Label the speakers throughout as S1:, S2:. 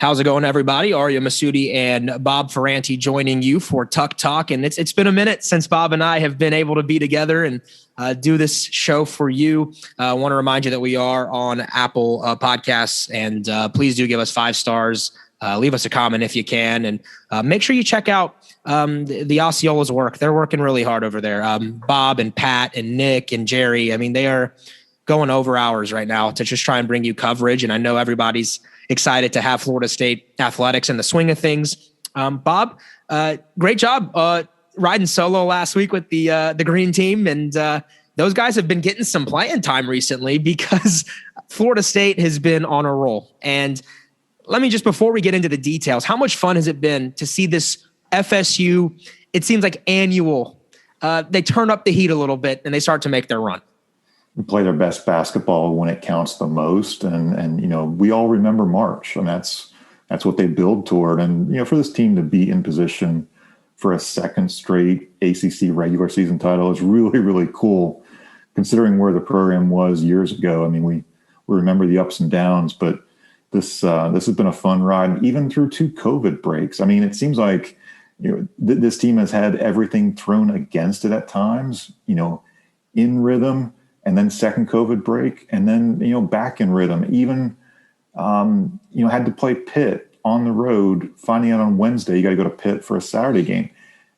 S1: How's it going, everybody? Ariya, Massoudi, and Bob Ferrante joining you for Tuck Talk. And it's been a minute since Bob and I have been able to be together and do this show for you. I want to remind you that we are on Apple Podcasts, and please do give us 5 stars. Leave us a comment if you can, and make sure you check out the Osceola's work. They're working really hard over there. Bob and Pat and Nick and Jerry, I mean, they are going over hours right now to just try and bring you coverage. And I know everybody's excited to have Florida State athletics in the swing of things. Bob, great job riding solo last week with the green team. And those guys have been getting some playing time recently because Florida State has been on a roll. And let me just, before we get into the details, how much fun has it been to see this FSU, it seems like annual, they turn up the heat a little bit and they start to make their run.
S2: Play their best basketball when it counts the most. And, you know, we all remember March, and that's what they build toward. And, you know, for this team to be in position for a second straight ACC regular season title is really, really cool considering where the program was years ago. I mean, we remember the ups and downs, but this has been a fun ride, even through 2 COVID breaks. I mean, it seems like, you know, this team has had everything thrown against it at times, you know, in rhythm, and then second COVID break, and then, you know, back in rhythm. Even, you know, had to play Pitt on the road, finding out on Wednesday you got to go to Pitt for a Saturday game.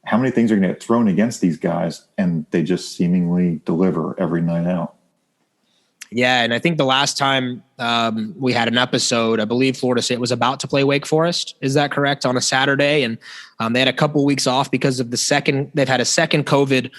S2: How many things are going to get thrown against these guys, and they just seemingly deliver every night out?
S1: Yeah, and I think the last time we had an episode, I believe Florida State was about to play Wake Forest. Is that correct? On a Saturday, and they had a couple weeks off because of they've had a second COVID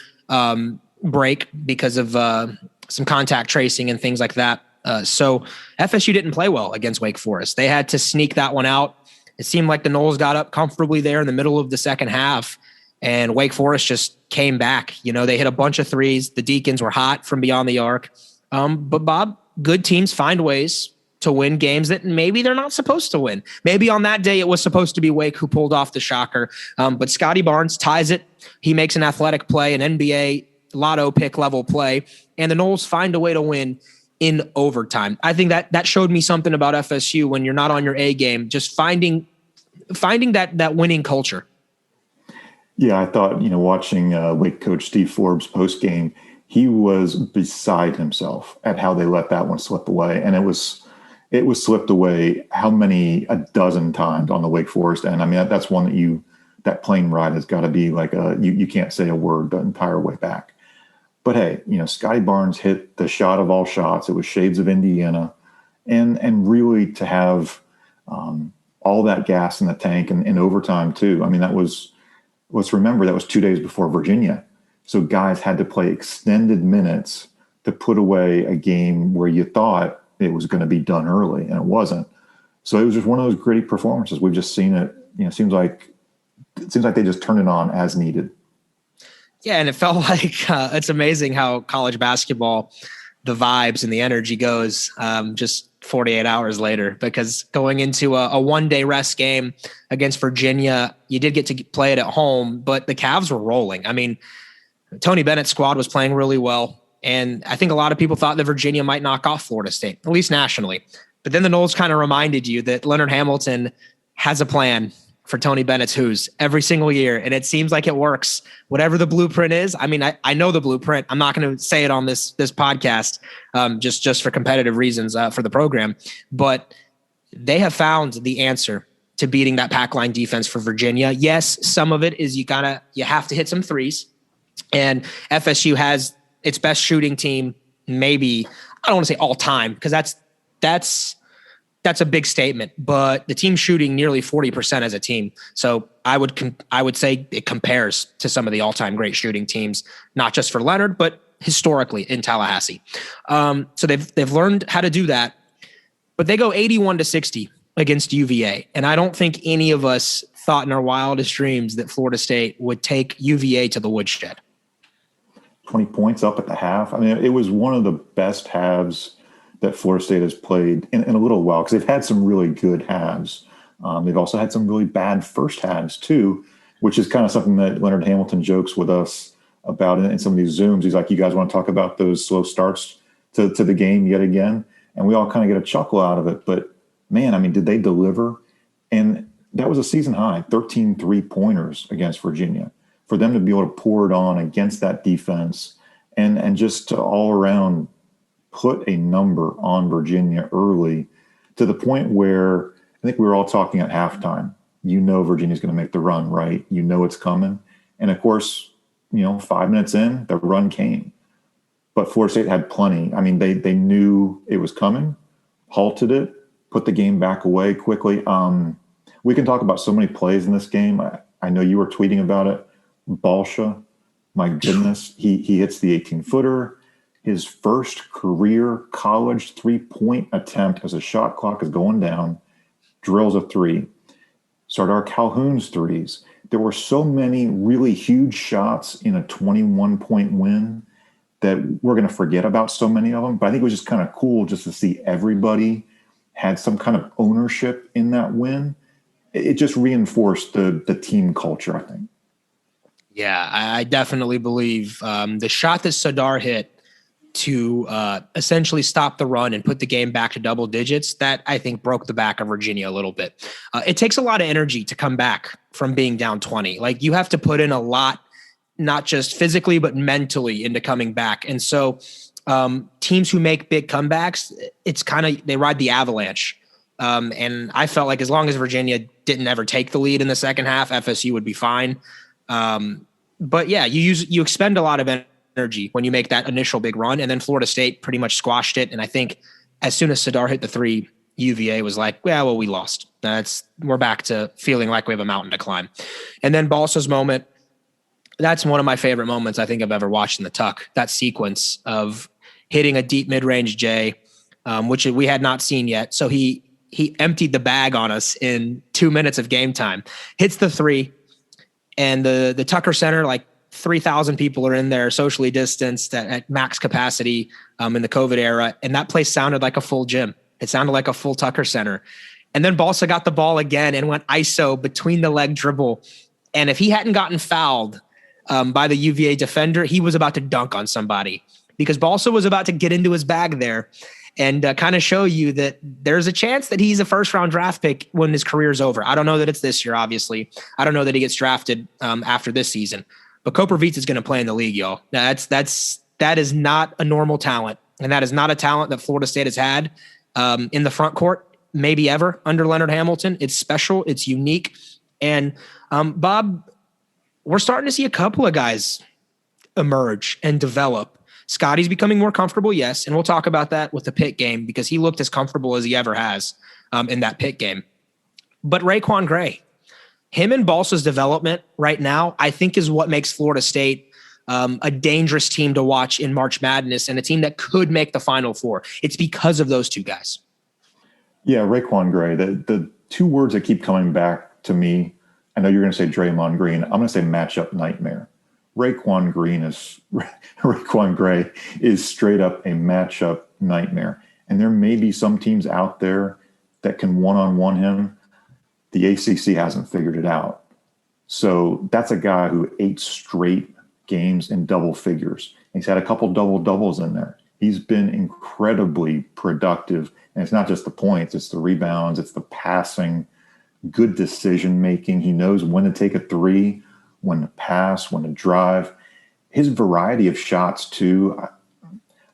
S1: break because of some contact tracing and things like that. So FSU didn't play well against Wake Forest. They had to sneak that one out. It seemed like the Noles got up comfortably there in the middle of the second half, and Wake Forest just came back. You know, they hit a bunch of threes. The Deacons were hot from beyond the arc. But Bob, good teams find ways to win games that maybe they're not supposed to win. Maybe on that day it was supposed to be Wake who pulled off the shocker. But Scottie Barnes ties it. He makes an athletic play, an NBA lotto pick level play, and the Noles find a way to win in overtime. I think that showed me something about FSU when you're not on your A game, just finding that winning culture.
S2: Yeah, I thought, you know, watching Wake coach Steve Forbes post game, he was beside himself at how they let that one slip away. And it was slipped away a dozen times on the Wake Forest end. I mean, that's one that plane ride has got to be like you can't say a word the entire way back. But hey, you know, Scottie Barnes hit the shot of all shots. It was shades of Indiana, and really to have all that gas in the tank and in overtime too. I mean, let's remember that was 2 days before Virginia. So guys had to play extended minutes to put away a game where you thought it was going to be done early, and it wasn't. So it was just one of those gritty performances. We've just seen it. You know, it seems like they just turned it on as needed.
S1: Yeah, and it felt like it's amazing how college basketball, the vibes and the energy goes just 48 hours later, because going into a one-day rest game against Virginia, you did get to play it at home, but the Cavs were rolling. I mean, Tony Bennett's squad was playing really well, and I think a lot of people thought that Virginia might knock off Florida State, at least nationally. But then the Noles kind of reminded you that Leonard Hamilton has a plan for Tony Bennett's Who's every single year, and it seems like it works. Whatever the blueprint is, I mean, I know the blueprint. I'm not going to say it on this podcast just for competitive reasons for the program, but they have found the answer to beating that pack line defense for Virginia. Yes, some of it is you have to hit some threes, and FSU has its best shooting team, maybe, I don't want to say all time, because that's a big statement, but the team shooting nearly 40% as a team. So I would say it compares to some of the all-time great shooting teams, not just for Leonard, but historically in Tallahassee. So they've learned how to do that, but they go 81-60 against UVA. And I don't think any of us thought in our wildest dreams that Florida State would take UVA to the woodshed.
S2: 20 points up at the half. I mean, it was one of the best halves that Florida State has played in a little while, because they've had some really good halves. They've also had some really bad first halves too, which is kind of something that Leonard Hamilton jokes with us about in some of these Zooms. He's like, you guys want to talk about those slow starts to the game yet again? And we all kind of get a chuckle out of it. But, man, I mean, did they deliver And that was a season high, 13 3-pointers against Virginia. For them to be able to pour it on against that defense and just to all around put a number on Virginia early, to the point where I think we were all talking at halftime. Virginia's going to make the run, right? It's coming. And of course, 5 minutes in, the run came. But Florida State had plenty. I mean, they knew it was coming, halted it, put the game back away quickly. We can talk about so many plays in this game. I know you were tweeting about it. Balsha, my goodness, he hits the 18-footer. His first career college 3-point attempt as a shot clock is going down, drills a 3. Sardar Calhoun's threes. There were so many really huge shots in a 21-point win that we're going to forget about so many of them. But I think it was just kind of cool just to see everybody had some kind of ownership in that win. It just reinforced the team culture, I think.
S1: Yeah, I definitely believe the shot that Sardar hit to essentially stop the run and put the game back to double digits, that I think broke the back of Virginia a little bit. It takes a lot of energy to come back from being down 20. Like, you have to put in a lot, not just physically, but mentally into coming back. And so teams who make big comebacks, it's kind of, they ride the avalanche. And I felt like as long as Virginia didn't ever take the lead in the second half, FSU would be fine. But yeah, you expend a lot of energy when you make that initial big run, and then Florida State pretty much squashed it. And I think as soon as Sardar hit the 3, UVA was like, well, we lost. We're back to feeling like we have a mountain to climb. And then Balsa's moment, that's one of my favorite moments I think I've ever watched in the Tuck. That sequence of hitting a deep mid-range J, which we had not seen yet. So he emptied the bag on us in 2 minutes of game time, hits the 3, and the Tucker Center, like 3,000 people are in there, socially distanced at max capacity in the COVID era. And that place sounded like a full gym. It sounded like a full Tucker Center. And then Balsa got the ball again and went ISO between the leg dribble. And if he hadn't gotten fouled by the UVA defender, he was about to dunk on somebody, because Balsa was about to get into his bag there and kind of show you that there's a chance that he's a first-round draft pick when his career's over. I don't know that it's this year, obviously. I don't know that he gets drafted after this season. But Koprivica is going to play in the league, y'all. That is not a normal talent, and that is not a talent that Florida State has had in the front court, maybe ever, under Leonard Hamilton. It's special. It's unique. And Bob, we're starting to see a couple of guys emerge and develop. Scottie's becoming more comfortable, yes, and we'll talk about that with the Pitt game, because he looked as comfortable as he ever has in that Pitt game. But RaiQuan Gray, him and Balsa's development right now, I think, is what makes Florida State a dangerous team to watch in March Madness, and a team that could make the Final Four. It's because of those two guys.
S2: Yeah, RaiQuan Gray. The two words that keep coming back to me, I know you're going to say Draymond Green. I'm going to say matchup nightmare. RaiQuan Gray is straight up a matchup nightmare. And there may be some teams out there that can one-on-one him. The ACC hasn't figured it out. So that's a guy who 8 straight games in double figures. He's had a couple double-doubles in there. He's been incredibly productive. And it's not just the points, it's the rebounds, it's the passing, good decision-making. He knows when to take a 3, when to pass, when to drive. His variety of shots, too.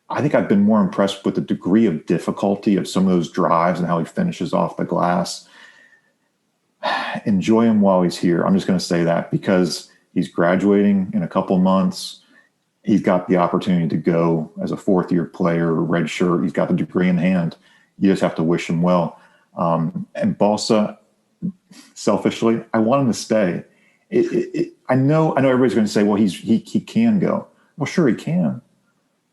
S2: I think I've been more impressed with the degree of difficulty of some of those drives and how he finishes off the glass. Enjoy him while he's here. I'm just going to say that, because he's graduating in a couple months. He's got the opportunity to go as a fourth-year player, red shirt. He's got the degree in hand. You just have to wish him well. And Balsa, selfishly, I want him to stay. I know everybody's going to say, well, he can go. Well, sure he can.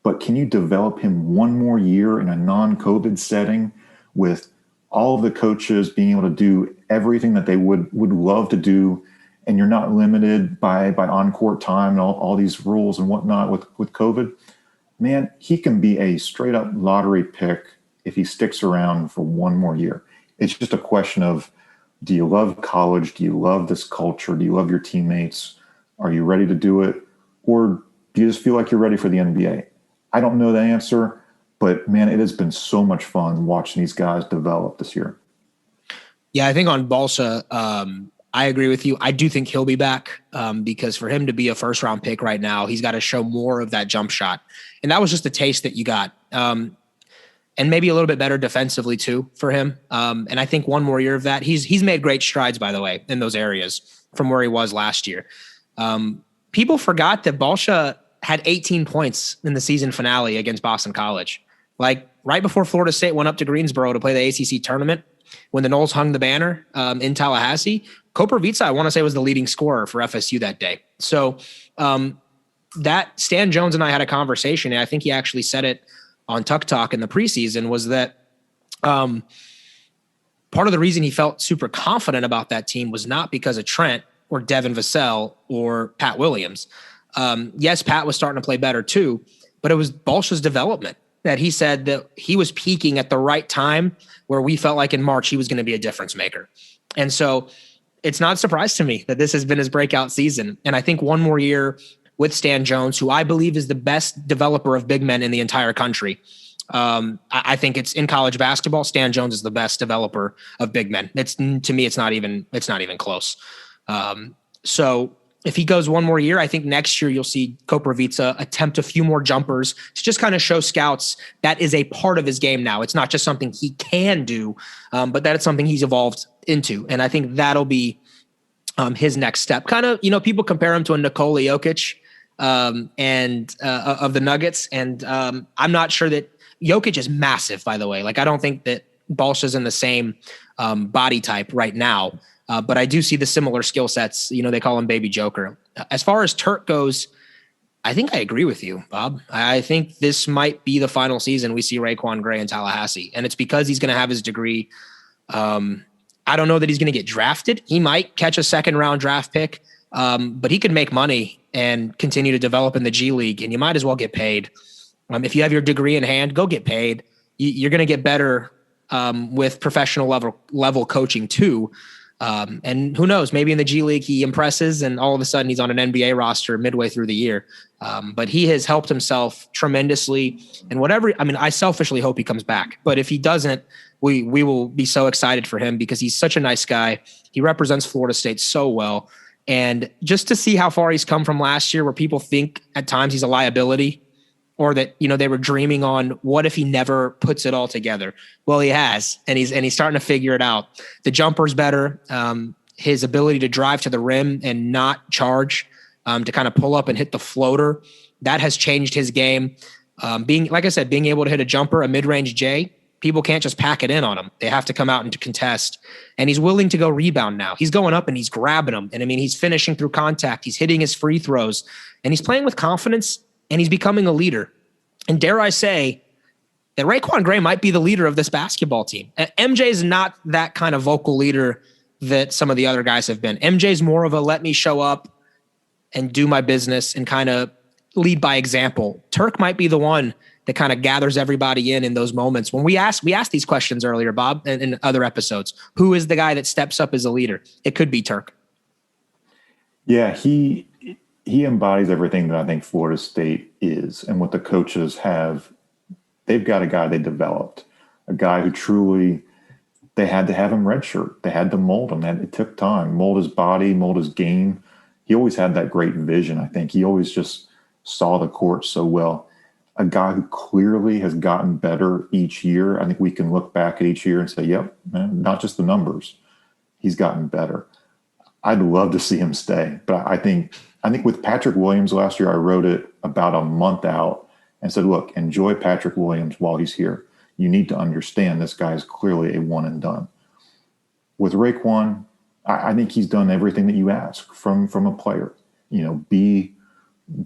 S2: But can you develop him one more year in a non-COVID setting with all of the coaches being able to do everything that they would love to do, and you're not limited by on-court time and all these rules and whatnot with COVID? Man, he can be a straight-up lottery pick if he sticks around for one more year. It's just a question of, do you love college? Do you love this culture? Do you love your teammates? Are you ready to do it? Or do you just feel like you're ready for the NBA? I don't know the answer, but man, it has been so much fun watching these guys develop this year.
S1: Yeah, I think on Balsa, I agree with you. I do think he'll be back because for him to be a first-round pick right now, he's got to show more of that jump shot. And that was just a taste that you got. And maybe a little bit better defensively too for him. And I think one more year of that. He's made great strides, by the way, in those areas from where he was last year. People forgot that Balsha had 18 points in the season finale against Boston College. Like right before Florida State went up to Greensboro to play the ACC tournament, when the Noles hung the banner in Tallahassee, Koprivica, I want to say, was the leading scorer for FSU that day. So that Stan Jones and I had a conversation, and I think he actually said it on Tuck Talk in the preseason, was that part of the reason he felt super confident about that team was not because of Trent or Devin Vassell or Pat Williams. Yes, Pat was starting to play better too, but it was Balsha's development that he said that he was peaking at the right time where we felt like in March he was going to be a difference maker. And so it's not a surprise to me that this has been his breakout season. And I think one more year with Stan Jones, who I believe is the best developer of big men in the entire country. I think it's in college basketball. Stan Jones is the best developer of big men. To me, it's not even close. So if he goes one more year, I think next year you'll see Koprivica attempt a few more jumpers to just kind of show scouts that is a part of his game now. It's not just something he can do, but that it's something he's evolved into. And I think that'll be his next step. Kind of, people compare him to a Nikola Jokic and of the Nuggets. And I'm not sure that Jokic is massive, by the way. Like, I don't think that Balsha's in the same body type right now. But I do see the similar skill sets. They call him Baby Joker. As far as Turk goes, I think I agree with you, Bob. I think this might be the final season we see RaiQuan Gray in Tallahassee. And it's because he's going to have his degree. I don't know that he's going to get drafted. He might catch a second-round draft pick, but he could make money and continue to develop in the G League, and you might as well get paid. If you have your degree in hand, go get paid. You're going to get better with professional level coaching too. And who knows, maybe in the G League he impresses and all of a sudden he's on an NBA roster midway through the year. But he has helped himself tremendously. And I selfishly hope he comes back. But if he doesn't, we will be so excited for him because he's such a nice guy. He represents Florida State so well. And just to see how far he's come from last year, where people think at times he's a liability, or that, they were dreaming on what if he never puts it all together. Well, he has, and he's starting to figure it out. The jumper's better. His ability to drive to the rim and not charge, to kind of pull up and hit the floater, that has changed his game. Being able to hit a jumper, a mid-range J, people can't just pack it in on him. They have to come out and to contest. And he's willing to go rebound now. He's going up and he's grabbing them. And he's finishing through contact. He's hitting his free throws, and he's playing with confidence. And he's becoming a leader. And dare I say that RaiQuan Gray might be the leader of this basketball team. MJ is not that kind of vocal leader that some of the other guys have been. MJ is more of a let me show up and do my business and kind of lead by example. Turk might be the one that kind of gathers everybody in those moments. When we asked these questions earlier, Bob, in other episodes, who is the guy that steps up as a leader? It could be Turk.
S2: Yeah, he embodies everything that I think Florida State is, and what the coaches have. They've got a guy they developed, a guy who truly, they had to have him redshirt. They had to mold him. It took time, mold his body, mold his game. He always had that great vision. I think he always just saw the court so well. A guy who clearly has gotten better each year. I think we can look back at each year and say, yep, man, not just the numbers. He's gotten better. I'd love to see him stay, but I think with Patrick Williams last year, I wrote it about a month out and said, look, enjoy Patrick Williams while he's here. You need to understand this guy is clearly a one and done. With RaiQuan, I think he's done everything that you ask from a player.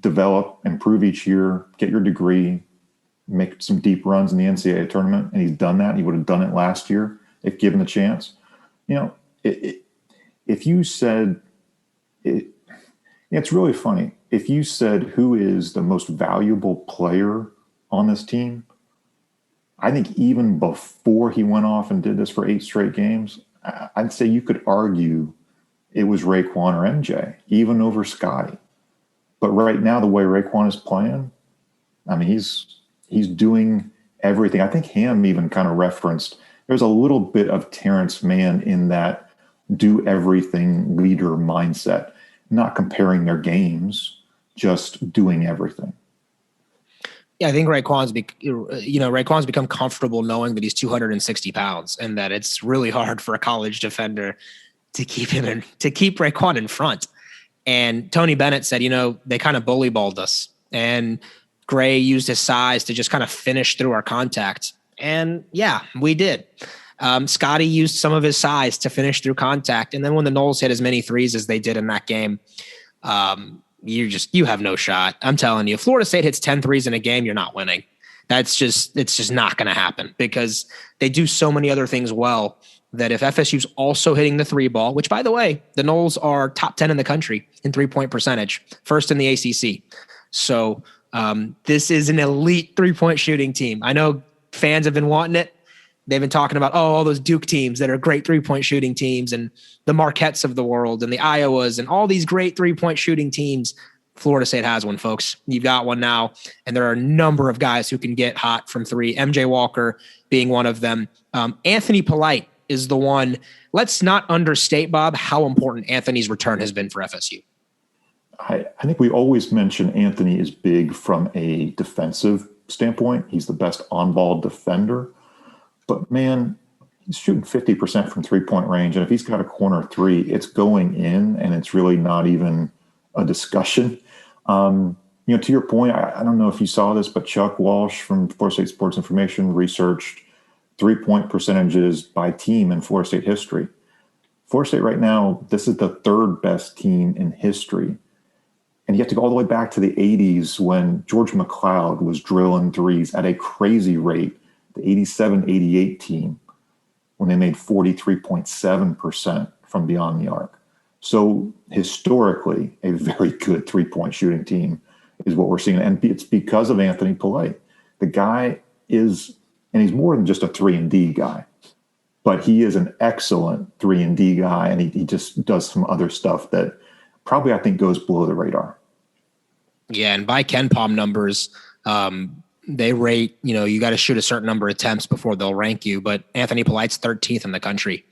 S2: Develop, improve each year, get your degree, make some deep runs in the NCAA tournament, and he's done that. He would have done it last year if given the chance. If you said it, it's really funny. If you said who is the most valuable player on this team, I think even before he went off and did this for 8 straight games, I'd say you could argue it was RaiQuan or MJ, even over Scottie. But right now, the way RaiQuan is playing, he's doing everything. I think Ham even kind of referenced there's a little bit of Terrence Mann in that do everything leader mindset, not comparing their games, just doing everything.
S1: Yeah, I think Raekwon's become comfortable knowing that he's 260 pounds and that it's really hard for a college defender to keep Raekwon in front. And Tony Bennett said, they kind of bully balled us, and Gray used his size to just kind of finish through our contact. And yeah, we did. Scottie used some of his size to finish through contact. And then when the Noles hit as many threes as they did in that game, you have no shot. I'm telling you, if Florida State hits 10 threes in a game, you're not winning. It's just not going to happen because they do so many other things well that if FSU's also hitting the three ball, which by the way, the Noles are top 10 in the country in 3-point percentage, first in the ACC. So this is an elite 3-point shooting team. I know fans have been wanting it. They've been talking about, all those Duke teams that are great 3-point shooting teams and the Marquettes of the world and the Iowas and all these great 3-point shooting teams. Florida State has one, folks. You've got one now. And there are a number of guys who can get hot from three. MJ Walker being one of them. Anthony Polite is the one. Let's not understate, Bob, how important Anthony's return has been for FSU.
S2: I think we always mention Anthony is big from a defensive standpoint. He's the best on-ball defender. But, man, he's shooting 50% from three-point range. And if he's got a corner three, it's going in, and it's really not even a discussion. To your point, I don't know if you saw this, but Chuck Walsh from Florida State Sports Information researched 3-point percentages by team in Florida State history. Florida State right now, this is the third best team in history. And you have to go all the way back to the 80s when George McLeod was drilling threes at a crazy rate. The 87-88 team, when they made 43.7% from beyond the arc. So historically, a very good 3-point shooting team is what we're seeing. And it's because of Anthony Polite. The guy is, and he's more than just a 3-and-D guy, but he is an excellent 3-and-D guy, and he just does some other stuff that probably, I think, goes below the radar.
S1: Yeah, and by Ken Palm numbers, they rate, you got to shoot a certain number of attempts before they'll rank you. But Anthony Polite's 13th in the country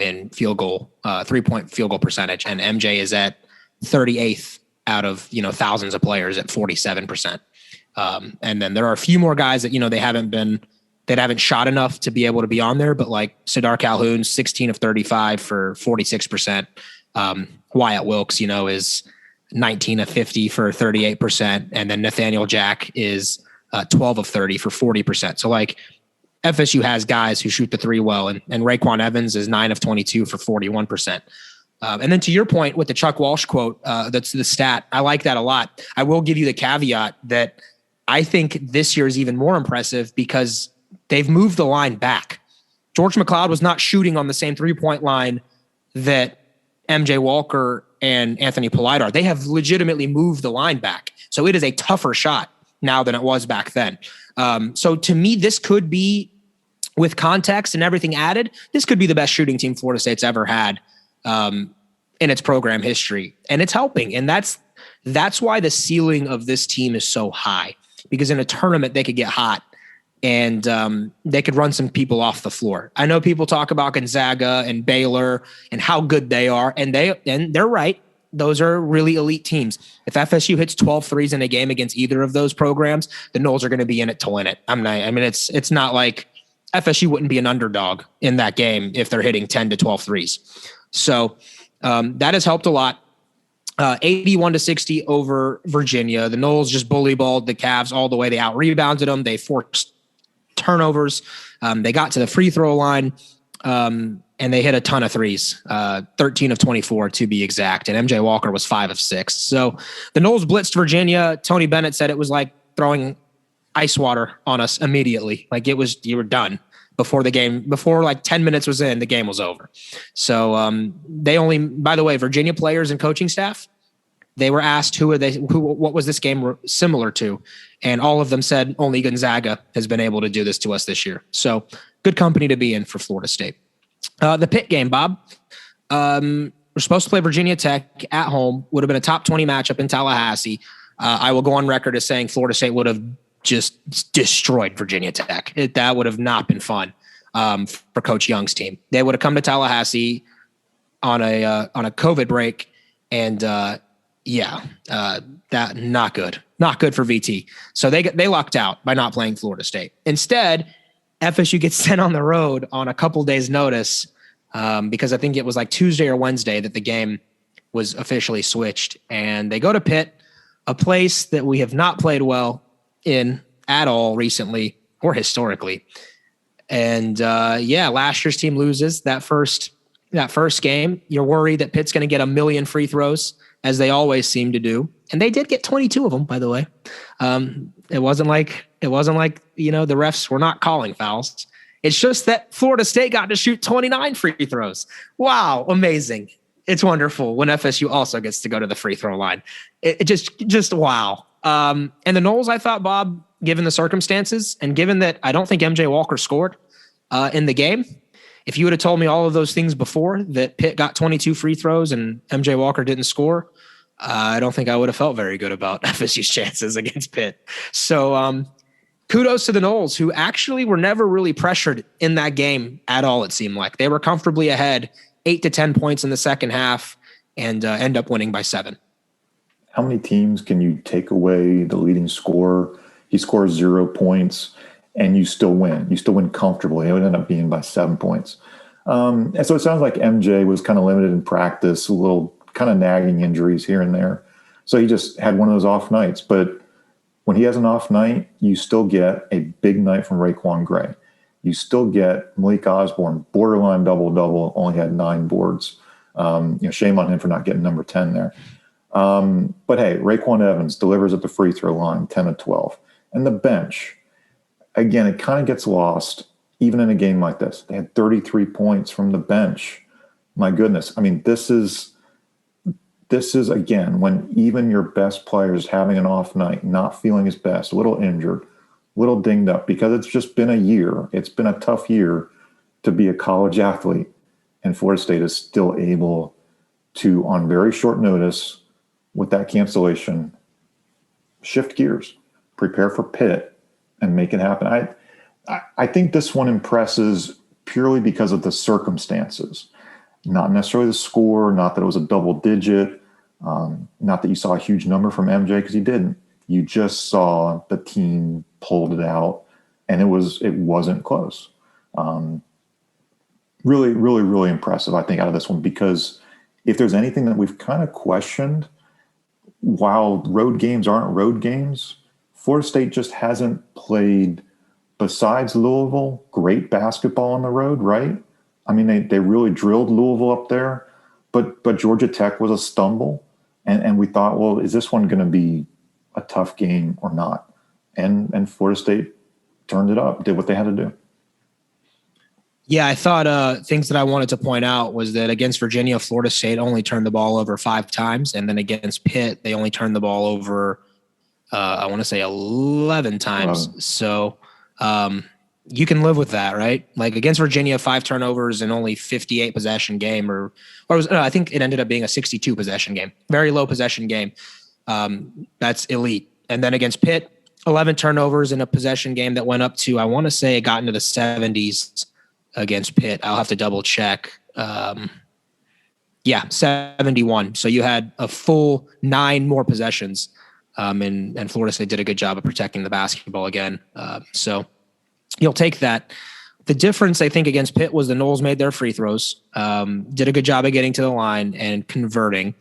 S1: in field goal, 3-point field goal percentage. And MJ is at 38th out of, thousands of players at 47%. And then there are a few more guys that, that haven't shot enough to be able to be on there. But like Sidar Calhoun, 16 of 35 for 46%. Wyatt Wilkes, is 19 of 50 for 38%. And then Nathaniel Jack is 12 of 30 for 40%. So like FSU has guys who shoot the three well, and RaiQuan Evans is 9 of 22 for 41%. And then to your point with the Chuck Walsh quote, that's the stat. I like that a lot. I will give you the caveat that I think this year is even more impressive because they've moved the line back. George McLeod was not shooting on the same 3-point line that MJ Walker and Anthony Polite are. They have legitimately moved the line back. So it is a tougher shot now than it was back then. So to me, this could be, with context and everything added, this could be the best shooting team Florida State's ever had in its program history. And it's helping. And that's why the ceiling of this team is so high, because in a tournament, they could get hot and they could run some people off the floor. I know people talk about Gonzaga and Baylor and how good they are, and they're right. Those are really elite teams. If FSU hits 12 threes in a game against either of those programs, the Noles are going to be in it to win it. It's not like FSU wouldn't be an underdog in that game if they're hitting 10 to 12 threes. So that has helped a lot. 81-60 over Virginia. The Noles just bully balled the Cavs all the way. They out-rebounded them. They forced turnovers. They got to the free throw line. And they hit a ton of threes, 13 of 24 to be exact. And MJ Walker was 5 of 6. So the Noles blitzed Virginia. Tony Bennett said it was like throwing ice water on us immediately. Like you were done before the game, before like 10 minutes was in, the game was over. So by the way, Virginia players and coaching staff, they were asked what was this game similar to? And all of them said only Gonzaga has been able to do this to us this year. So good company to be in for Florida State. The Pitt game, Bob. We're supposed to play Virginia Tech at home. Would have been a top 20 matchup in Tallahassee. I will go on record as saying Florida State would have just destroyed Virginia Tech. That would have not been fun. for Coach Young's team. They would have come to Tallahassee on a COVID break, and that not good for VT. So they lucked out by not playing Florida State. Instead, FSU gets sent on the road on a couple days' notice because I think it was like Tuesday or Wednesday that the game was officially switched, and they go to Pitt, a place that we have not played well in at all recently or historically. And last year's team loses that first game. You're worried that Pitt's going to get 1 million free throws, as they always seem to do. And they did get 22 of them, by the way. It wasn't like, the refs were not calling fouls. It's just that Florida State got to shoot 29 free throws. Wow. Amazing. It's wonderful when FSU also gets to go to the free throw line. It just wow. And the Noles, I thought, Bob, given the circumstances and given that I don't think MJ Walker scored in the game, if you would have told me all of those things before, that Pitt got 22 free throws and MJ Walker didn't score, I don't think I would have felt very good about FSU's chances against Pitt. So kudos to the Noles, who actually were never really pressured in that game at all, it seemed like. They were comfortably ahead 8 to 10 points in the second half and end up winning by 7.
S2: How many teams can you take away the leading scorer? He scores 0 points and you still win. You still win comfortably. It would end up being by 7 points. And so it sounds like MJ was kind of limited in practice, a little kind of nagging injuries here and there. So he just had one of those off nights. But when he has an off night, you still get a big night from RaiQuan Gray. You still get Malik Osborne, borderline double-double, only had 9 boards. Shame on him for not getting number 10 there. But hey, Raekwon Evans delivers at the free throw line, 10 of 12. And the bench, again, it kind of gets lost even in a game like this. They had 33 points from the bench. My goodness. I mean, this is again, when even your best player is having an off night, not feeling his best, a little injured, a little dinged up, because it's just been a year. It's been a tough year to be a college athlete. And Florida State is still able to, on very short notice, with that cancellation, shift gears, prepare for Pitt, and make it happen. I think this one impresses purely because of the circumstances, not necessarily the score, not that it was a double digit, not that you saw a huge number from MJ, because he didn't. You just saw the team pulled it out, and it wasn't close. Really, really, really impressive, I think, out of this one, because if there's anything that we've kind of questioned, while road games aren't road games, Florida State just hasn't played, besides Louisville, great basketball on the road, right? I mean, they really drilled Louisville up there, but Georgia Tech was a stumble, and we thought, well, is this one going to be a tough game or not? And Florida State turned it up, did what they had to do.
S1: Yeah, I thought things that I wanted to point out was that against Virginia, Florida State only turned the ball over 5 times. And then against Pitt, they only turned the ball over, I want to say 11 times. So you can live with that, right? Like against Virginia, 5 turnovers and only 58 possession game, I think it ended up being a 62 possession game, very low possession game. That's elite. And then against Pitt, 11 turnovers in a possession game that went up to, I want to say it got into the 70s. Against Pitt. I'll have to double check. 71. So you had a full 9 more possessions. And Florida State did a good job of protecting the basketball again. So you'll take that. The difference, I think, against Pitt was the Noles made their free throws, did a good job of getting to the line and converting.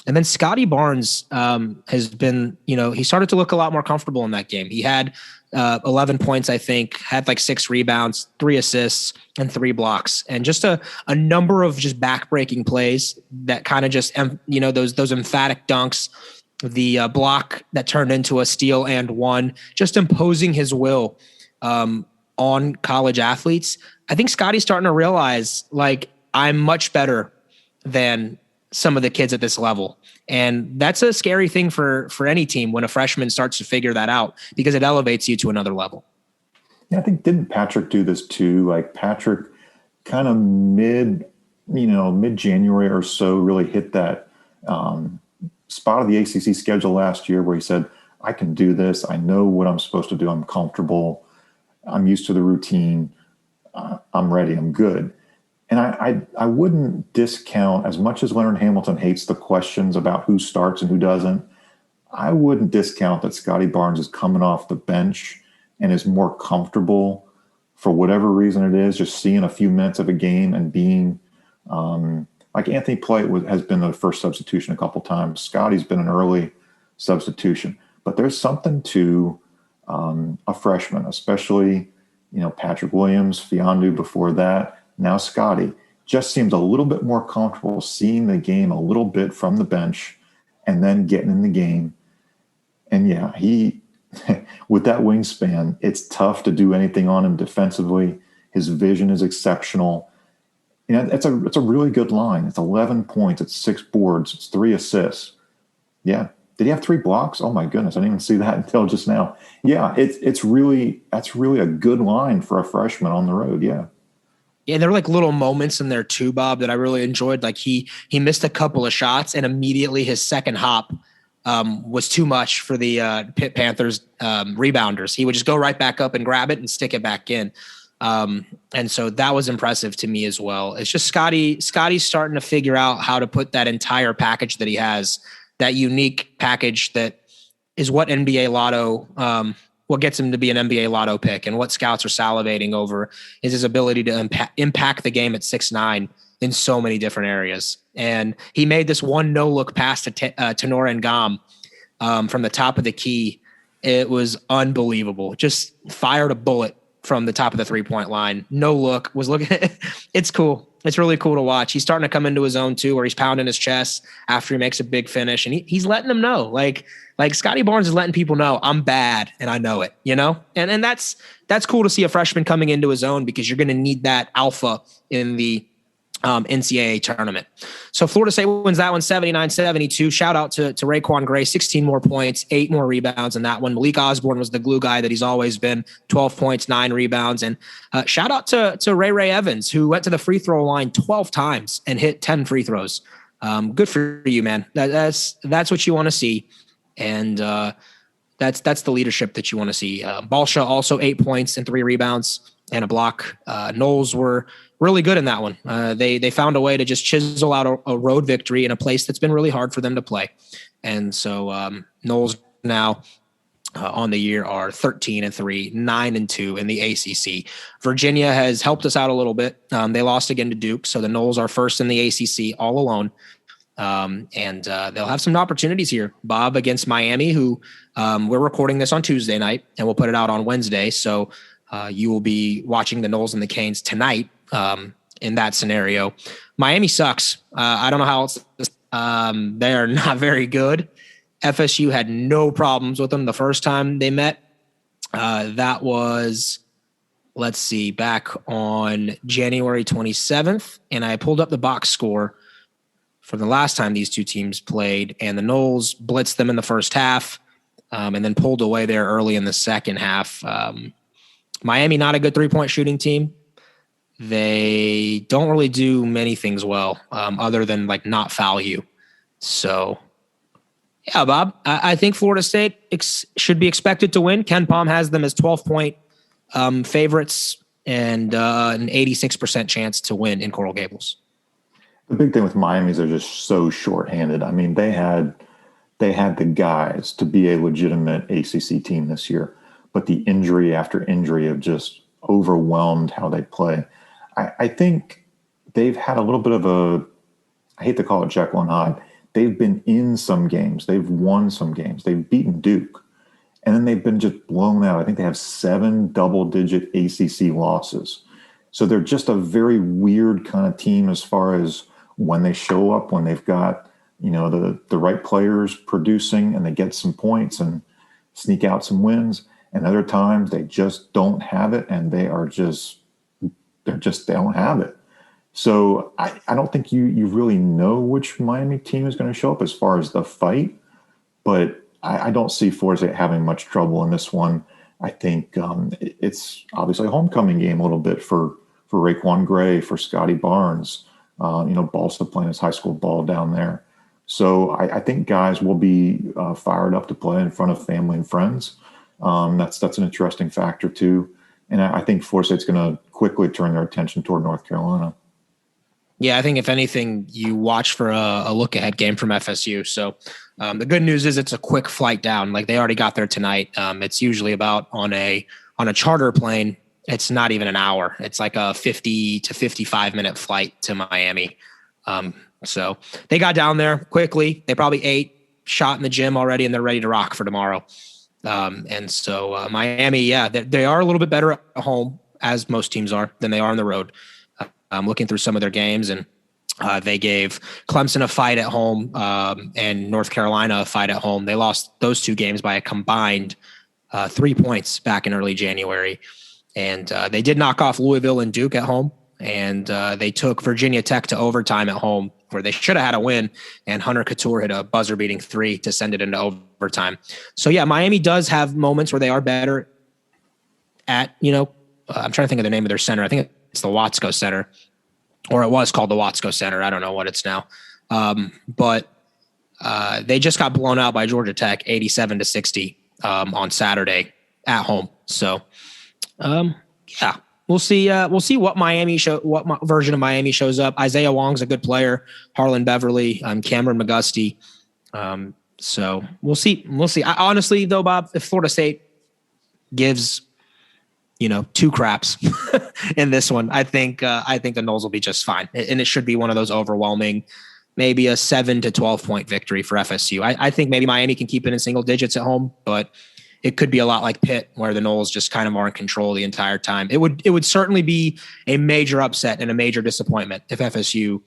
S1: And then Scottie Barnes has been, he started to look a lot more comfortable in that game. He had 11 points, I think, had like 6 rebounds, 3 assists, and 3 blocks. And just a number of just back-breaking plays that kind of just, those emphatic dunks, the block that turned into a steal and one, just imposing his will on college athletes. I think Scottie's starting to realize, like, I'm much better than some of the kids at this level. And that's a scary thing for any team when a freshman starts to figure that out, because it elevates you to another level.
S2: Yeah, I think, didn't Patrick do this too? Like Patrick kind of mid-January or so really hit that spot of the ACC schedule last year where he said, I can do this. I know what I'm supposed to do. I'm comfortable. I'm used to the routine. I'm ready. I'm good. And I wouldn't discount, as much as Leonard Hamilton hates the questions about who starts and who doesn't, I wouldn't discount that Scottie Barnes is coming off the bench and is more comfortable for whatever reason it is, just seeing a few minutes of a game and being like Anthony Plate has been the first substitution a couple times. Scottie's been an early substitution. But there's something to a freshman, especially, Patrick Williams, Fiondu before that, now Scottie, just seems a little bit more comfortable seeing the game a little bit from the bench and then getting in the game. And yeah, he with that wingspan, it's tough to do anything on him defensively. His vision is exceptional. It's a really good line. It's 11 points. It's 6 boards. It's 3 assists. Yeah. Did he have 3 blocks? Oh my goodness. I didn't even see that until just now. Yeah. That's really a good line for a freshman on the road. Yeah.
S1: Yeah, there were like little moments in there too, Bob, that I really enjoyed. Like he missed a couple of shots and immediately his second hop was too much for the Pitt Panthers rebounders. He would just go right back up and grab it and stick it back in. And so that was impressive to me as well. It's just Scottie's starting to figure out how to put that entire package that he has, that unique package that is what NBA Lotto, what gets him to be an NBA Lotto pick, and what scouts are salivating over is his ability to impact the game at 6'9" in so many different areas. And he made this one no-look pass to Tenor Ngam from the top of the key. It was unbelievable. Just fired a bullet from the top of the 3-point line. No look, was looking at it's cool. It's really cool to watch. He's starting to come into his own too, where he's pounding his chest after he makes a big finish. And he's letting them know, like Scottie Barnes is letting people know I'm bad and I know it, And that's cool to see a freshman coming into his own, because you're going to need that alpha in the NCAA tournament. So Florida State wins that one 79-72. Shout out to RaiQuan Gray, 16 more points, 8 more rebounds in that one. Malik Osborne was the glue guy that he's always been, 12 points, 9 rebounds. And shout out to Ray Evans, who went to the free throw line 12 times and hit 10 free throws. Good for you, man. That's what you want to see. And that's the leadership that you want to see. Balsha also 8 points and 3 rebounds and a block. Noles were really good in that one. They found a way to just chisel out a road victory in a place that's been really hard for them to play. And so Noles now on the year are 13-3, 9-2 in the ACC. Virginia has helped us out a little bit. They lost again to Duke, so the Noles are first in the ACC all alone. And they'll have some opportunities here, Bob, against Miami, who we're recording this on Tuesday night and we'll put it out on Wednesday. So you will be watching the Noles and the Canes tonight in that scenario. Miami sucks. I don't know how else. They are not very good. FSU had no problems with them the first time they met. That was, let's see, back on January 27th. And I pulled up the box score for the last time these two teams played, and the Noles blitzed them in the first half and then pulled away there early in the second half. Miami, not a good three-point shooting team. They don't really do many things well other than like not foul you. So, yeah, Bob, I think Florida State should be expected to win. Ken Pom has them as 12-point favorites and an 86% chance to win in Coral Gables.
S2: The big thing with Miami is they're just so shorthanded. I mean, they had the guys to be a legitimate ACC team this year, but the injury after injury have just overwhelmed how they play. I think they've had a little bit of I hate to call it Jekyll and Hyde. They've been in some games. They've won some games. They've beaten Duke. And then they've been just blown out. I think they have 7 double-digit ACC losses. So they're just a very weird kind of team as far as when they show up, when they've got, the right players producing and they get some points and sneak out some wins. And other times they just don't have it and they don't have it. So I don't think you really know which Miami team is going to show up as far as the fight, but I don't see Florida State having much trouble in this one. I think it's obviously a homecoming game a little bit for RaiQuan Gray, for Scottie Barnes. Balsa playing his high school ball down there. So I think guys will be fired up to play in front of family and friends. That's an interesting factor too. And I think Florida State's going to quickly turn their attention toward North Carolina.
S1: Yeah, I think if anything, you watch for a look-ahead game from FSU. So the good news is it's a quick flight down. Like they already got there tonight. It's usually about on a charter plane. It's not even an hour. It's like a 50 to 55-minute flight to Miami. So they got down there quickly. They probably ate, shot in the gym already, and they're ready to rock for tomorrow. And so Miami, yeah, they are a little bit better at home, as most teams are, than they are on the road. I'm looking through some of their games, and they gave Clemson a fight at home and North Carolina a fight at home. They lost those two games by a combined 3 points back in early January. And they did knock off Louisville and Duke at home. And they took Virginia Tech to overtime at home, where they should have had a win. And Hunter Couture hit a buzzer-beating 3 to send it into overtime. So, yeah, Miami does have moments where they are better at, I'm trying to think of the name of their center. I think it's the Watsco Center, or it was called the Watsco Center. I don't know what it's now. But they just got blown out by Georgia Tech 87-60 on Saturday at home. So, yeah, we'll see what version of Miami shows up. Isaiah Wong's a good player. Harlan Beverly, Cameron McGusty. So we'll see. Honestly, though, Bob, if Florida State gives two craps in this one, I think the Noles will be just fine. And it should be one of those overwhelming, maybe a 7 to 12 point victory for FSU. I think maybe Miami can keep it in single digits at home, but it could be a lot like Pitt, where the Noles just kind of are in control the entire time. It would certainly be a major upset and a major disappointment if FSU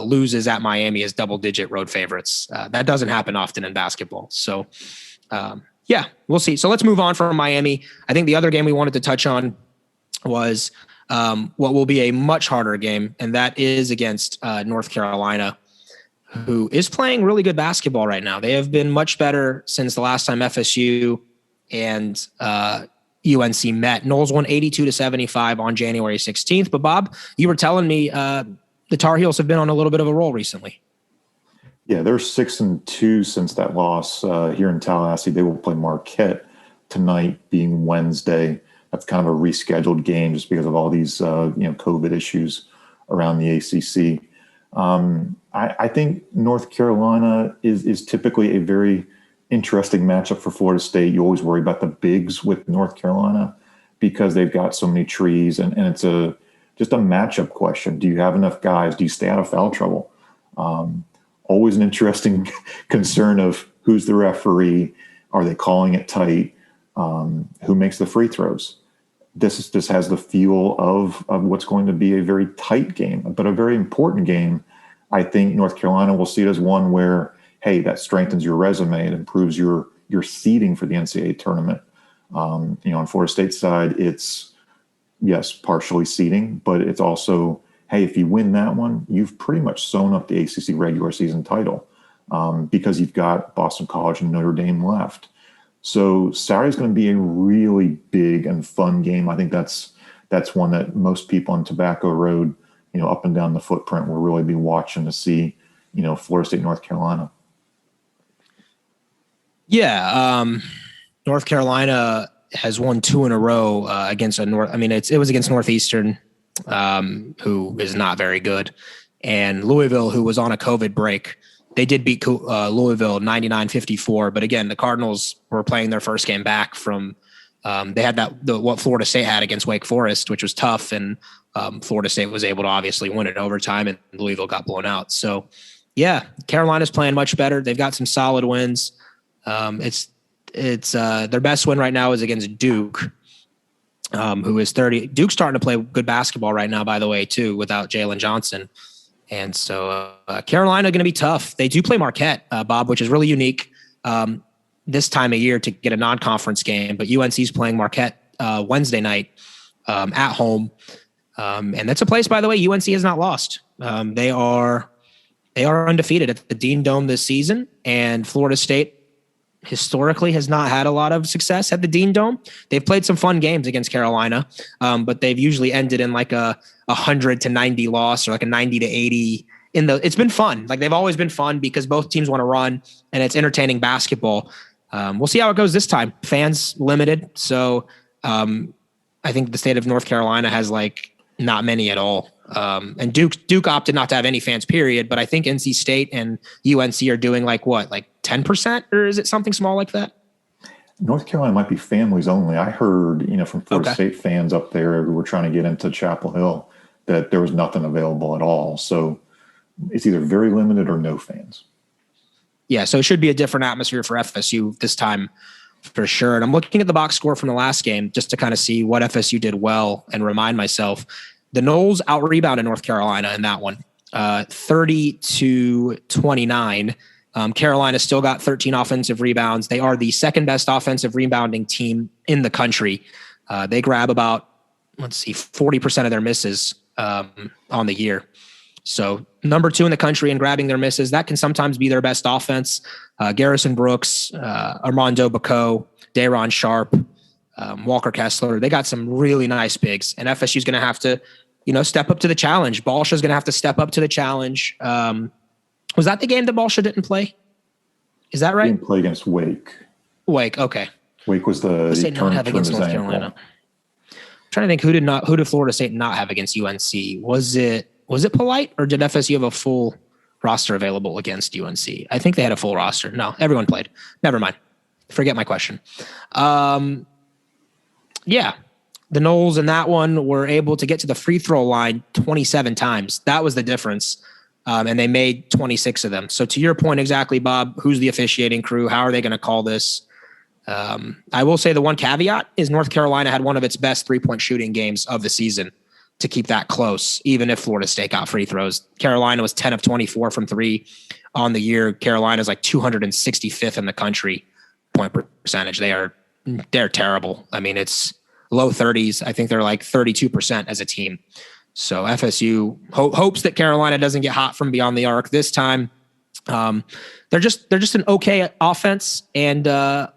S1: loses at Miami as double-digit road favorites. That doesn't happen often in basketball. So, yeah, we'll see. So let's move on from Miami. I think the other game we wanted to touch on was what will be a much harder game, and that is against North Carolina, who is playing really good basketball right now. They have been much better since the last time FSU and UNC met. Noles won 82-75 on January 16th. But Bob, you were telling me the Tar Heels have been on a little bit of a roll recently.
S2: Yeah, they're 6-2 since that loss here in Tallahassee. They will play Marquette tonight, being Wednesday. That's kind of a rescheduled game just because of all these COVID issues around the ACC. I think North Carolina is typically a very interesting matchup for Florida State. You always worry about the bigs with North Carolina because they've got so many trees, and it's just a matchup question. Do you have enough guys? Do you stay out of foul trouble? Always an interesting concern of who's the referee. Are they calling it tight? Who makes the free throws? This has the feel of what's going to be a very tight game, but a very important game. I think North Carolina will see it as one where, hey, that strengthens your resume. It improves your seeding for the NCAA tournament. On Florida State's side, it's, yes, partially seeding, but it's also, hey, if you win that one, you've pretty much sewn up the ACC regular season title because you've got Boston College and Notre Dame left. So Saturday's going to be a really big and fun game. I think that's one that most people on Tobacco Road, up and down the footprint will really be watching to see, Florida State, North Carolina. Yeah.
S1: North Carolina has won 2 in a row against it was against Northeastern, who is not very good, and Louisville, who was on a COVID break. They did beat Louisville 99-54, but again, the Cardinals were playing their first game back from they had what Florida State had against Wake Forest, which was tough, and Florida State was able to obviously win it overtime, and Louisville got blown out. So, yeah, Carolina's playing much better. They've got some solid wins. It's their best win right now is against Duke, who is 30. Duke's starting to play good basketball right now, by the way, too, without Jalen Johnson. And so Carolina going to be tough. They do play Marquette, Bob, which is really unique this time of year to get a non-conference game. But UNC's playing Marquette Wednesday night at home. And that's a place, by the way, UNC has not lost. They are undefeated at the Dean Dome this season, and Florida State historically has not had a lot of success at the Dean Dome. They've played some fun games against Carolina, but they've usually ended in like a 100-90 loss or like a 90-80. It's been fun. Like, they've always been fun because both teams want to run and it's entertaining basketball. We'll see how it goes this time. Fans limited. So I I think the state of North Carolina has like not many at all. And Duke opted not to have any fans, period. But I think NC State and UNC are doing like 10%, or is it something small like that?
S2: North Carolina might be families only. I heard, from Florida State fans up there who were trying to get into Chapel Hill that there was nothing available at all. So it's either very limited or no fans.
S1: Yeah, so it should be a different atmosphere for FSU this time for sure. And I'm looking at the box score from the last game just to kind of see what FSU did well and remind myself. The Noles out-rebounded North Carolina in that one, 30-29. Carolina still got 13 offensive rebounds. They are the second best offensive rebounding team in the country. They grab about, 40% of their misses on the year. So number 2 in the country in grabbing their misses. That can sometimes be their best offense. Garrison Brooks, Armando Bacot, Day'Ron Sharp, Walker Kessler. They got some really nice bigs, and FSU's going to have to, step up to the challenge. Balsha's going to have to step up to the challenge. Was that the game that Balsha didn't play? Is that right?
S2: He didn't play against Wake.
S1: Okay.
S2: Wake was the
S1: State not have against North Carolina. I'm trying to think who did Florida State not have against UNC? Was it Polite, or did FSU have a full roster available against UNC? I think they had a full roster. No, everyone played. Never mind. Forget my question. Yeah, the Noles in that one were able to get to the free throw line 27 times. That was the difference. And they made 26 of them. So to your point exactly, Bob, who's the officiating crew? How are they going to call this? I will say the one caveat is North Carolina had one of its best 3-point shooting games of the season to keep that close, even if Florida State got free throws. Carolina was 10 of 24 from 3 on the year. Carolina's like 265th in the country point percentage. They're terrible. I mean, it's low 30s. I think they're like 32% as a team. So FSU hopes that Carolina doesn't get hot from beyond the arc this time. They're just an okay offense and a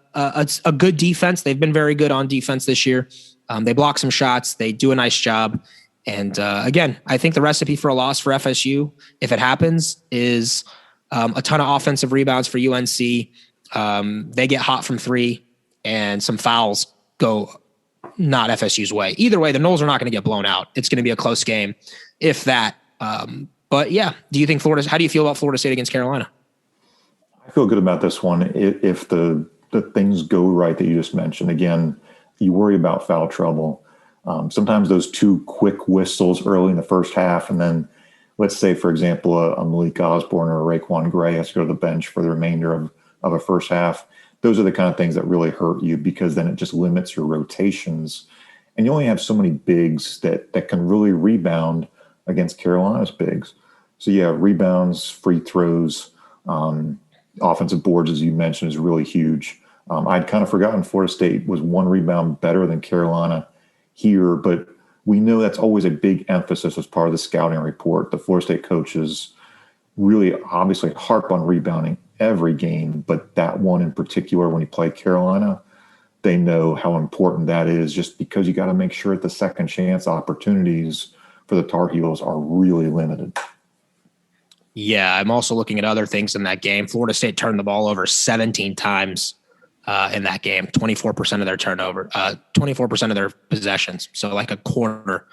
S1: good defense. They've been very good on defense this year. They block some shots. They do a nice job. And again, I think the recipe for a loss for FSU, if it happens, is a ton of offensive rebounds for UNC. They get hot from 3 and some fouls go not FSU's way. Either way, the Noles are not going to get blown out. It's going to be a close game, if that. But yeah, how do you feel about Florida State against Carolina?
S2: I feel good about this one. If the things go right that you just mentioned, again, you worry about foul trouble. Sometimes those 2 quick whistles early in the first half, and then let's say, for example, a Malik Osborne or a RaiQuan Gray has to go to the bench for the remainder of a first half. Those are the kind of things that really hurt you, because then it just limits your rotations. And you only have so many bigs that can really rebound against Carolina's bigs. So yeah, rebounds, free throws, offensive boards, as you mentioned, is really huge. I'd kind of forgotten Florida State was 1 rebound better than Carolina here, but we know that's always a big emphasis as part of the scouting report. The Florida State coaches really obviously harp on rebounding every game, but that one in particular, when you play Carolina, they know how important that is, just because you got to make sure that the second chance opportunities for the Tar Heels are really limited.
S1: Yeah, I'm also looking at other things in that game. Florida State turned the ball over 17 times in that game, 24% of their turnover, 24% of their possessions. So like a quarter.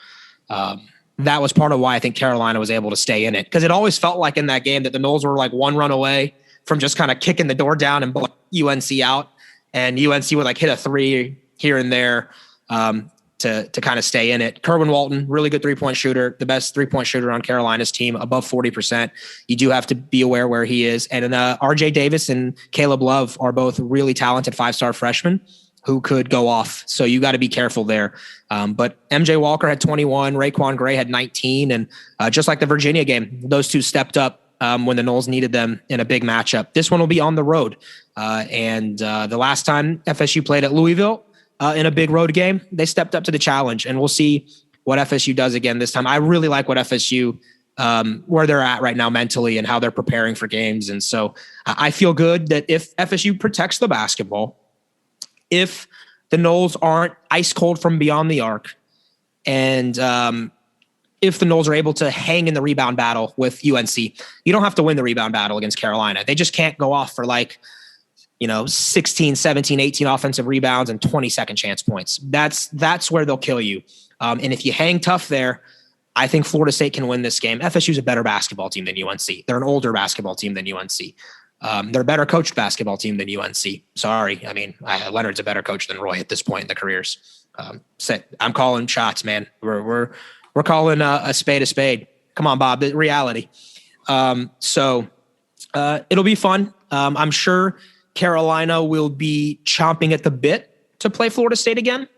S1: That was part of why I think Carolina was able to stay in it, because it always felt like in that game that the Noles were like 1 run away from just kind of kicking the door down and blow UNC out. And UNC would like hit a 3 here and there to kind of stay in it. Kerwin Walton, really good 3-point shooter, the best 3-point shooter on Carolina's team, above 40%. You do have to be aware where he is. And then RJ Davis and Caleb Love are both really talented 5-star freshmen who could go off. So you got to be careful there. But MJ Walker had 21, RaiQuan Gray had 19. And just like the Virginia game, those 2 stepped up when the Noles needed them in a big matchup. This one will be on the road. And the last time FSU played at Louisville in a big road game, they stepped up to the challenge. And we'll see what FSU does again this time. I really like what FSU, where they're at right now mentally and how they're preparing for games. And so I feel good that if FSU protects the basketball, if the Noles aren't ice cold from beyond the arc, and if the Noles are able to hang in the rebound battle with UNC, you don't have to win the rebound battle against Carolina. They just can't go off for like 16, 17, 18 offensive rebounds and 20 second chance points. That's where they'll kill you. And if you hang tough there, I think Florida State can win this game. FSU is a better basketball team than UNC. They're an older basketball team than UNC. They're a better coached basketball team than UNC. Sorry. I mean, Leonard's a better coach than Roy at this point in the careers. I'm calling shots, man. We're calling a spade a spade. Come on, Bob, the reality. So it'll be fun. I'm sure Carolina will be chomping at the bit to play Florida State again.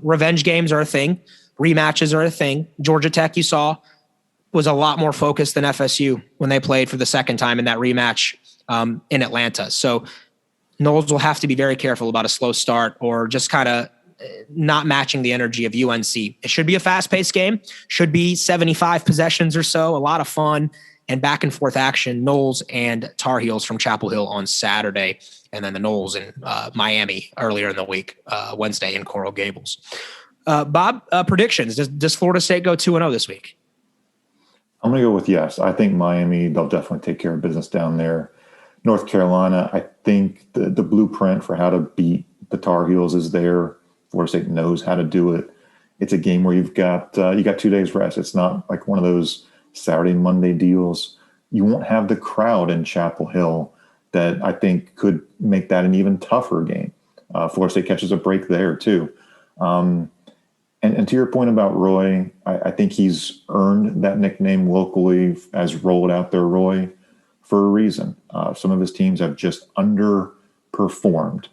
S1: Revenge games are a thing. Rematches are a thing. Georgia Tech, you saw, was a lot more focused than FSU when they played for the second time in that rematch in Atlanta. So Noles will have to be very careful about a slow start or just kind of not matching the energy of UNC. It should be a fast-paced game. Should be 75 possessions or so, a lot of fun and back-and-forth action. Noles and Tar Heels from Chapel Hill on Saturday, and then the Noles in Miami earlier in the week, Wednesday in Coral Gables. Bob, predictions. Does Florida State go 2-0 this week?
S2: I'm going to go with yes. I think Miami, they'll definitely take care of business down there. North Carolina, I think the blueprint for how to beat the Tar Heels is there. Florida State knows how to do it. It's a game where you got 2 days rest. It's not like one of those Saturday, Monday deals. You won't have the crowd in Chapel Hill that I think could make that an even tougher game. Florida State catches a break there too. And to your point about Roy, I think he's earned that nickname locally as rolled out there Roy for a reason. Some of his teams have just underperformed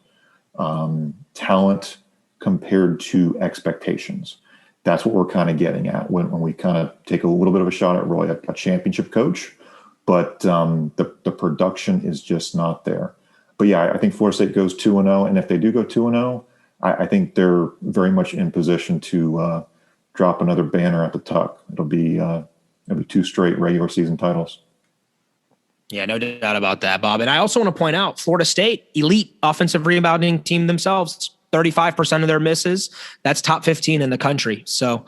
S2: talent compared to expectations. That's what we're kind of getting at when we kind of take a little bit of a shot at Roy, a championship coach, but the production is just not there. But yeah, I think Florida State goes 2-0, and if they do go 2-0, I think they're very much in position to drop another banner at the Tuck. It'll be 2 straight regular season titles.
S1: Yeah, no doubt about that, Bob. And I also want to point out Florida State, elite offensive rebounding team themselves, 35% of their misses. That's top 15 in the country. So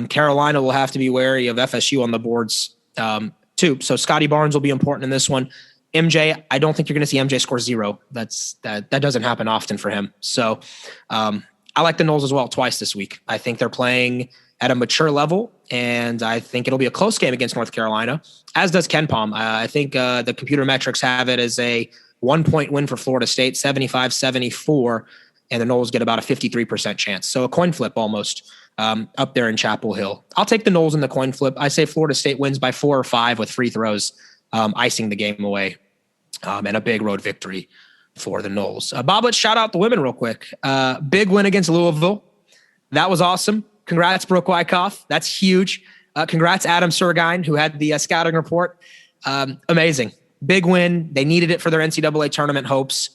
S1: Carolina will have to be wary of FSU on the boards too. So Scottie Barnes will be important in this one. MJ, I don't think you're going to see MJ score 0. That doesn't happen often for him. So I like the Noles as well twice this week. I think they're playing at a mature level, and I think it'll be a close game against North Carolina, as does KenPom. I think the computer metrics have it as a 1-point win for Florida State, 75-74, and the Noles get about a 53% chance. So a coin flip almost up there in Chapel Hill. I'll take the Noles in the coin flip. I say Florida State wins by 4 or 5 with free throws, icing the game away, and a big road victory for the Noles. Bob, let's shout out the women real quick. Big win against Louisville. That was awesome. Congrats, Brooke Wyckoff. That's huge. Congrats, Adam Surgine, who had the scouting report. Amazing. Big win. They needed it for their NCAA tournament hopes.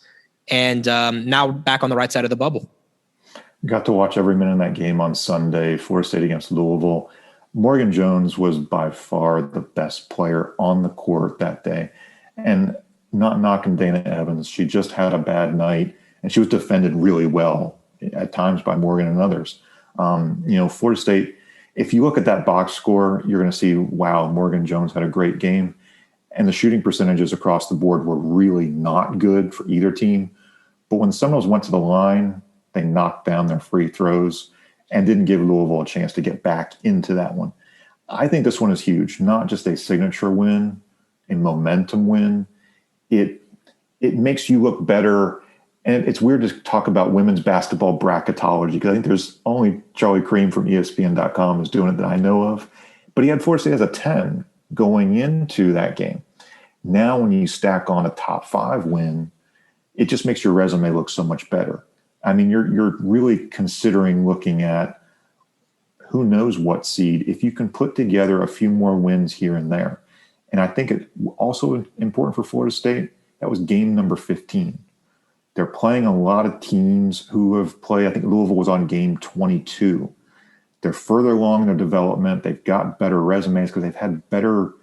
S1: And now back on the right side of the bubble.
S2: Got to watch every minute of that game on Sunday, Florida State against Louisville. Morgan Jones was by far the best player on the court that day. And not knocking Dana Evans. She just had a bad night, and she was defended really well at times by Morgan and others. Florida State, if you look at that box score, you're going to see, wow, Morgan Jones had a great game. And the shooting percentages across the board were really not good for either team. But when the Seminoles went to the line, they knocked down their free throws and didn't give Louisville a chance to get back into that one. I think this one is huge, not just a signature win, a momentum win. It makes you look better. And it's weird to talk about women's basketball bracketology because I think there's only Charlie Cream from ESPN.com is doing it that I know of. But he had Florida State as a 10 going into that game. Now when you stack on a top 5 win, it just makes your resume look so much better. I mean, you're really considering looking at who knows what seed if you can put together a few more wins here and there. And I think it also important for Florida State, that was game number 15. They're playing a lot of teams who have played. I think Louisville was on game 22. They're further along in their development. They've got better resumes because they've had better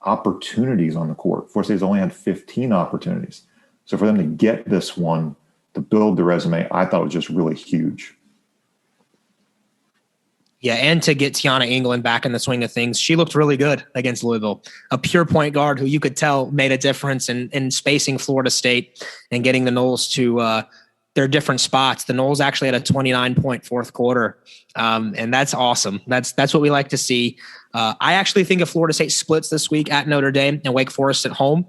S2: opportunities on the court. Florida State's only had 15 opportunities. So for them to get this one, to build the resume, I thought was just really huge.
S1: Yeah, and to get Tiana England back in the swing of things, she looked really good against Louisville. A pure point guard who you could tell made a difference in spacing Florida State and getting the Noles to their different spots. The Noles actually had a 29-point fourth quarter, and that's awesome. That's what we like to see. I actually think if Florida State splits this week at Notre Dame and Wake Forest at home,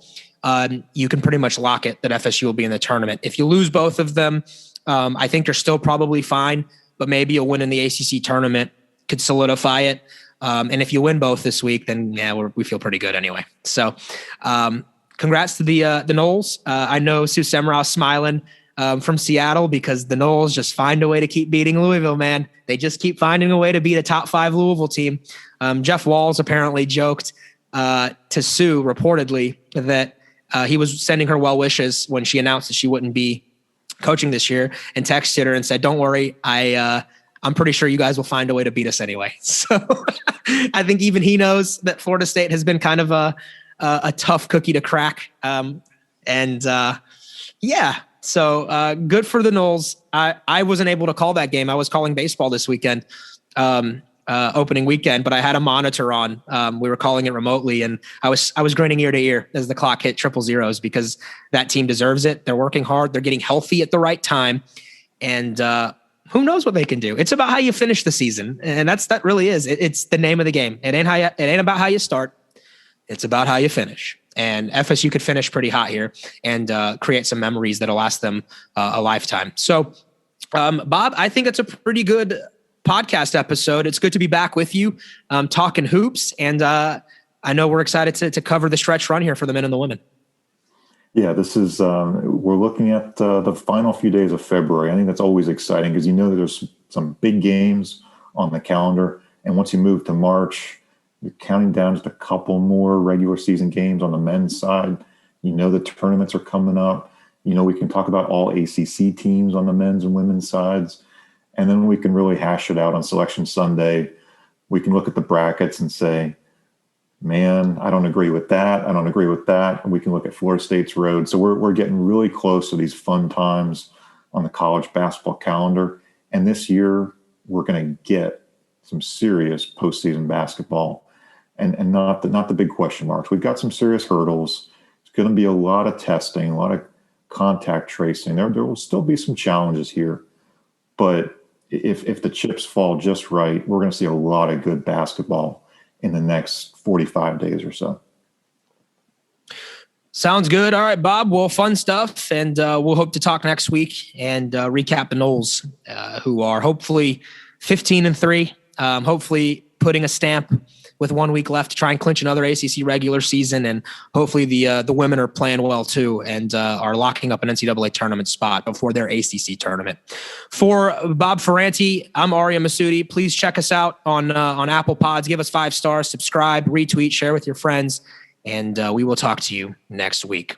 S1: you can pretty much lock it that FSU will be in the tournament. If you lose both of them, I think they're still probably fine, but maybe a win in the ACC tournament could solidify it. And if you win both this week, then we feel pretty good anyway. So congrats to the Noles. I know Sue Semrau's smiling from Seattle because the Noles just find a way to keep beating Louisville, man. They just keep finding a way to beat a top 5 Louisville team. Jeff Walls apparently joked to Sue reportedly that he was sending her well wishes when she announced that she wouldn't be coaching this year, and texted her and said, "Don't worry, I'm pretty sure you guys will find a way to beat us anyway." So I think even he knows that Florida State has been kind of a tough cookie to crack. So good for the Noles. I wasn't able to call that game. I was calling baseball this weekend, opening weekend, but I had a monitor on. We were calling it remotely, and I was grinning ear to ear as the clock hit triple zeros because that team deserves it. They're working hard. They're getting healthy at the right time, and who knows what they can do? It's about how you finish the season, and that really is. It's the name of the game. It ain't about how you start. It's about how you finish. And FSU could finish pretty hot here and create some memories that'll last them a lifetime. So, Bob, I think that's a pretty good podcast episode. It's good to be back with you, talking hoops, and I know we're excited to cover the stretch run here for the men and the women.
S2: Yeah, this is we're looking at the final few days of February. I think that's always exciting because there's some big games on the calendar, and once you move to March, you're counting down just a couple more regular season games on the men's side. The tournaments are coming up. We can talk about all ACC teams on the men's and women's sides, and then we can really hash it out on Selection Sunday. We can look at the brackets and say, man, I don't agree with that. I don't agree with that. And we can look at Florida State's road. So we're getting really close to these fun times on the college basketball calendar. And this year, we're going to get some serious postseason basketball and not the big question marks. We've got some serious hurdles. It's going to be a lot of testing, a lot of contact tracing. There will still be some challenges here. But if the chips fall just right, we're going to see a lot of good basketball in the next 45 days or so.
S1: Sounds good. All right, Bob. Well, fun stuff. And we'll hope to talk next week and recap the Noles, who are hopefully 15-3, hopefully putting a stamp with 1 week left to try and clinch another ACC regular season. And hopefully the women are playing well too and are locking up an NCAA tournament spot before their ACC tournament. For Bob Ferrante, I'm Ariya Massoudi. Please check us out on Apple Pods. Give us 5 stars, subscribe, retweet, share with your friends, and we will talk to you next week.